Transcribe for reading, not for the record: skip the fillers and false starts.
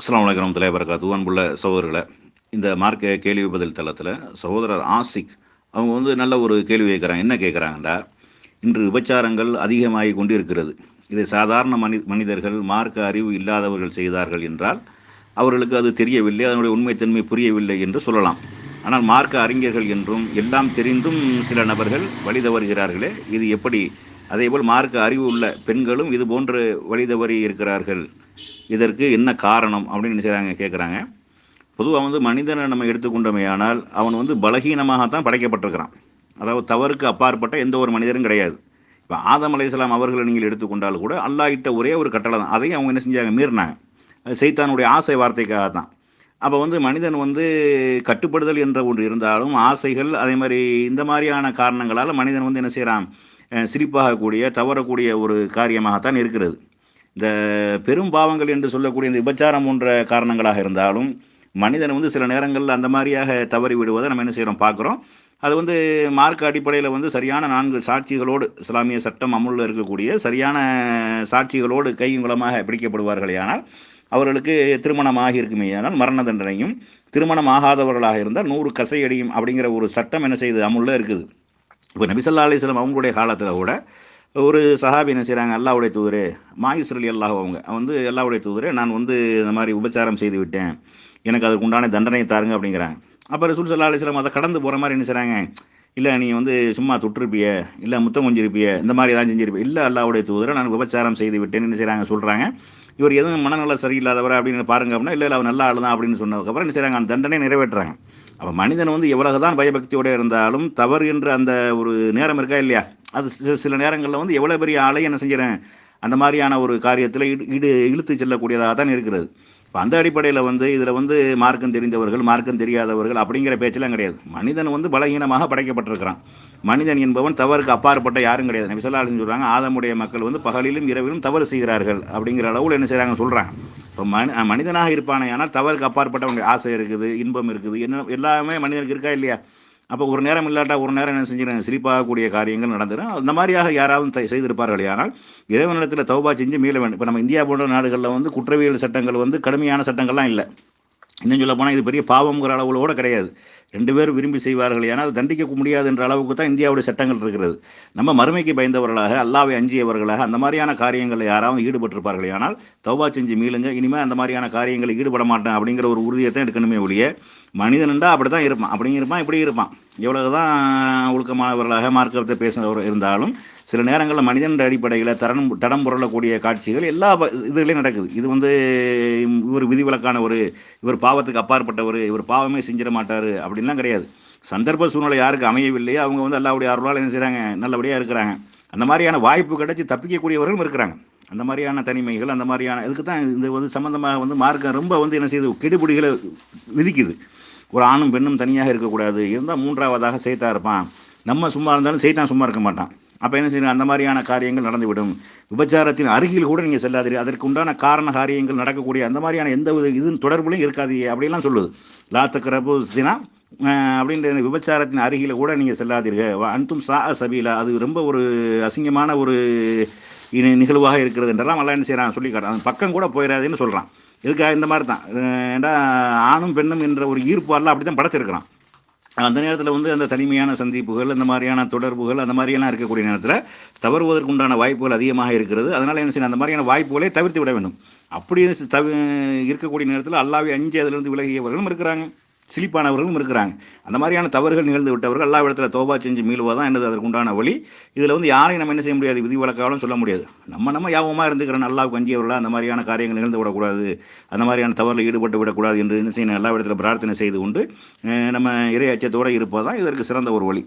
அஸ்ஸலாமு அலைக்கும் வரஹ்மத்துல்லாஹி வபரகாத்துஹு. அன்புள்ள சகோதரர்களே, இந்த மார்க்க கேள்வி பதில் தளத்தில் சகோதரர் ஆசிக் அவங்க நல்ல ஒரு கேள்வி கேட்குறாங்க. என்ன கேட்குறாங்கண்டா, இன்று விபச்சாரங்கள் அதிகமாகி கொண்டு இருக்கிறது. இதை சாதாரண மனிதர்கள், மார்க்க அறிவு இல்லாதவர்கள் செய்தார்கள் என்றால் அவர்களுக்கு அது தெரியவில்லை, அதனுடைய உண்மைத்தன்மை புரியவில்லை என்று சொல்லலாம். ஆனால் மார்க்க அறிஞர்கள் என்றும் எல்லாம் தெரிந்தும் சில நபர்கள் வழி தவறுகிறார்களே, இது எப்படி? அதேபோல் மார்க்க அறிவு உள்ள பெண்களும் இது போன்று வழி தவறி இருக்கிறார்கள், இதற்கு என்ன காரணம் அப்படின்னு நினைச்சாங்க கேட்குறாங்க. பொதுவாக மனிதனை நம்ம எடுத்துக்கொண்டமையானால் அவன் பலகீனமாகத்தான் படைக்கப்பட்டிருக்கிறான். அதாவது தவறுக்கு அப்பாற்பட்ட எந்த ஒரு மனிதரும் கிடையாது. இப்போ ஆதம் அலைஹிஸ்ஸலாம் அவர்களை நீங்கள் எடுத்துக்கொண்டால் கூட அல்லாஹ் இட்ட ஒரே ஒரு கட்டளை தான், அதையும் அவங்க என்ன செஞ்சாங்க, மீறினாங்க. அது சைத்தானுடைய ஆசை வார்த்தைக்காக தான். அப்போ மனிதன் கட்டுப்படுதல் என்ற ஒன்று இருந்தாலும் ஆசைகள் அதே மாதிரி இந்த மாதிரியான காரணங்களால் மனிதன் என்ன செய்கிறான், சிரிப்பாகக்கூடிய தவறக்கூடிய ஒரு காரியமாகத்தான் இருக்கிறது. இந்த பெரும் பாவங்கள் என்று சொல்லக்கூடிய இந்த விபச்சாரம் போன்ற காரணங்களாக இருந்தாலும் மனிதன் சில நேரங்களில் அந்த மாதிரியாக தவறி விடுவதை நம்ம என்ன செய்கிறோம், பார்க்குறோம். அது மார்க்க அடிப்படையில் சரியான 4 சாட்சிகளோடு, இஸ்லாமிய சட்டம் அமுலில் இருக்கக்கூடிய சரியான சாட்சிகளோடு கையுங்களமாக பிடிக்கப்படுவார்களே ஆனால் அவர்களுக்கு திருமணம் ஆகியிருக்குமே ஆனால் மரண தண்டனையும், திருமணம் ஆகாதவர்களாக இருந்தால் 100 கசையடியும் அப்படிங்கிற ஒரு சட்டம் என்ன செய்யுது, அமுலில் இருக்குது. இப்போ நபி ஸல்லல்லாஹு அலைஹி வஸல்லம் அவங்களுடைய காலத்தில் கூட ஒரு சஹாபி என்ன செய்கிறாங்க, அல்லாஹ்வுடைய தூதரே, மாயிஸ் ரலியல்லாஹு அவங்க அல்லாஹ்வுடைய தூதரே, நான் இந்த மாதிரி உபச்சாரம் செய்து விட்டேன், எனக்கு அதுக்கு உண்டான தண்டனை தாருங்க அப்படிங்கிறாங்க. அப்போ ரசூல் ஸல்லல்லாஹு அலைஹி வஸல்லம் அதை கடந்து போகிற மாதிரி என்ன செய்கிறாங்க, இல்லை நீ சும்மா தொட்டிருப்பிய, இல்லை முத்தம் கொஞ்சிருப்பிய, இந்த மாதிரி ஏதாவது செஞ்சிருப்பிய, இல்லை அல்லாஹ்வுடைய தூதரை நான் விபச்சாரம் செய்து விட்டேன்னு என்ன செய்கிறாங்க, சொல்கிறாங்க. இவர் எதுவும் மனநல சரியில்லாதவரை அப்படின்னு பாருங்க அப்படின்னா, இல்லை அவர் நல்ல ஆள் தான் அப்படின்னு சொன்னதுக்கப்புறம் என்ன செய்கிறாங்க, அந்த தண்டனை நிறைவேற்றுறாங்க. அப்போ மனிதன் எவ்வளவுதான் பயபக்தியோடு இருந்தாலும் தவறு என்ற அந்த ஒரு நேரம் இருக்கா இல்லையா, அது சில நேரங்களில் எவ்வளோ பெரிய ஆளை என்ன செஞ்சிடறேன், அந்த மாதிரியான ஒரு காரியத்தில் இழுத்து செல்லக்கூடியதாக தான் இருக்கிறது. இப்போ அந்த அடிப்படையில் இதில் மார்க்கம் தெரிந்தவர்கள், மார்க்கம் தெரியாதவர்கள் அப்படிங்கிற பேச்செல்லாம் கிடையாது. மனிதன் பலகீனமாக படைக்கப்பட்டிருக்கிறான். மனிதன் என்பவன் தவறுக்கு அப்பாற்பட்ட யாரும் கிடையாது. நபி ஸல்லல்லாஹு அலைஹி வஸல்லம் சொல்கிறாங்க, ஆதமுடைய மக்கள் பகலிலும் இரவிலும் தவறு செய்கிறார்கள் அப்படிங்கிற அளவில் என்ன செய்கிறாங்க, சொல்கிறாங்க. இப்போ மனிதனாக இருப்பானே ஆனால் தவறுக்கு அப்பாற்பட்டவங்க ஆசை இருக்குது, இன்பம் இருக்குது, என்ன எல்லாமே மனிதனுக்கு இருக்கா இல்லையா. அப்போ ஒரு நேரம் இல்லாட்டா ஒரு நேரம் என்ன செஞ்சிடும், சிரிப்பாகக்கூடிய காரியங்கள் நடந்துடும். அந்த மாதிரியாக யாராவது செய்திருப்பார்களே ஆனால் இறைவனிடத்தில் தௌபா செஞ்சு மீள வேண்டும். இப்போ நம்ம இந்தியா போன்ற நாடுகளில் குற்றவியல் சட்டங்கள் கடுமையான சட்டங்கள்லாம் இல்லை. இன்னும் சொல்ல போனால் இது பெரிய பாவங்கிற அளவுகளோடு கிடையாது. 2 பேரும் விரும்பி செய்வார்கள், ஏன்னா அது தண்டிக்க முடியாது என்ற அளவுக்கு தான் இந்தியாவுடைய சட்டங்கள் இருக்கிறது. நம்ம மறுமைக்கு பயந்தவர்களாக, அல்லாஹ்வை அஞ்சியவர்களாக அந்த மாதிரியான காரியங்களில் யாராவது ஈடுபட்டிருப்பார்கள் ஆனால் தௌபா செஞ்சு மீளுங்க, இனிமேல் அந்த மாதிரியான காரியங்களில் ஈடுபட மாட்டேன் அப்படிங்கிற ஒரு உறுதியத்தை எடுக்கணுமே ஒழிய, மனிதன்டா அப்படி தான் இருப்பான், அப்படிங்க இருப்பான், இப்படி இருப்பான். எவ்வளவு தான் ஒழுக்கமானவர்களாக மார்க்கத்தை பேசுகிறவர் இருந்தாலும் சில நேரங்களில் மனிதன் அடிப்படையில் தடம் புரளக்கூடிய காட்சிகள் எல்லா இதுலேயும் நடக்குது. இது இவர் விதிவிலக்கான இவர் பாவத்துக்கு அப்பாற்பட்டவர், இவர் பாவமே செஞ்சிட மாட்டார் அப்படின்லாம் கிடையாது. சந்தர்ப்ப சூழ்நிலை யாருக்கு அமையவில்லையோ அவங்க அல்லாஹ்வுடைய அருளால் என்ன செய்கிறாங்க, நல்லபடியாக இருக்கிறாங்க. அந்த மாதிரியான வாய்ப்பு கிடைச்சி தப்பிக்கக்கூடியவர்களும் இருக்கிறாங்க. அந்த மாதிரியான தனிமைகள், அந்த மாதிரியான இதுக்கு தான் இந்த சம்மந்தமாக மார்க்கம் ரொம்ப என்ன செய்யுது, கெடுபிடிகளை விதிக்குது. ஒரு ஆணும் பெண்ணும் தனியாக இருக்கக்கூடாது, இருந்தால் 3ஆவதாக சைத்தான் இருப்பான், நம்ம சும்மா இருந்தாலும் சைத்தான் சும்மா இருக்க மாட்டான். அப்போ என்ன செய்யணும், அந்த மாதிரியான காரியங்கள் நடந்துவிடும். விபச்சாரத்தின் அருகில் கூட நீங்கள் செல்லாதீர்கள், அதற்கு உண்டான காரண காரியங்கள் நடக்கக்கூடிய அந்த மாதிரியான எந்த இது தொடர்புலையும் இருக்காது அப்படிலாம் சொல்லுது. லா தக்ரபு ஸினா அப்படின்ற விபச்சாரத்தின் அருகில் கூட நீங்கள் செல்லாதீர்கள், அன்தும் சா சபீலா, அது ரொம்ப ஒரு அசிங்கமான ஒரு நிகழ்வாக இருக்கிறது என்றெல்லாம் எல்லாம் என்ன செய்யறான், சொல்லி காட்டுறான். அந்த பக்கம் கூட போயிடாதுன்னு சொல்கிறான். இதுக்காக இந்த மாதிரி தான், ஏண்டா ஆணும் பெண்ணும் என்ற ஒரு ஈர்ப்பு எல்லாம் அப்படி தான் படைச்சிருக்கிறான். அந்த நேரத்தில் அந்த தனிமையான சந்திப்புகள், அந்த மாதிரியான தொடர்புகள், அந்த மாதிரியெல்லாம் இருக்கக்கூடிய நேரத்தில் தவறுவதற்கு உண்டான வாய்ப்புகள் அதிகமாக இருக்கிறது. அதனால் என்ன செய்யணும், அந்த மாதிரியான வாய்ப்புகளை தவிர்த்து விட வேண்டும். அப்படி இருக்கக்கூடிய நேரத்தில் அல்லாஹ்வை அஞ்சி அதிலிருந்து விலகியவர்களும் இருக்கிறாங்க, சிலிப்பானவர்களும் இருக்கிறாங்க. அந்த மாதிரியான தவறுகள் நிகழ்ந்து விட்டவர்கள் அல்லாஹ்விடத்தில் தௌபா செஞ்சு மீளுவதான் என்னது அதற்கு உண்டான வழி. இதில் யாரையும் நம்ம என்ன செய்ய முடியாது, விதிவிலக்காலும் சொல்ல முடியாது. நம்ம யாபமாக இருந்துக்கிறோம், அல்லாஹ்வுக்கு அஞ்சியவர்களாக அந்த மாதிரியான காரியங்கள் நிகழ்ந்து விடக்கூடாது, அந்த மாதிரியான தவறில் ஈடுபட்டு விடக்கூடாது என்று என்ன செய்யணும், அல்லாஹ்விடத்தில் பிரார்த்தனை செய்து கொண்டு நம்ம இறை அச்சத்தோடு இருப்பதுதான் இதற்கு சிறந்த ஒரு வழி.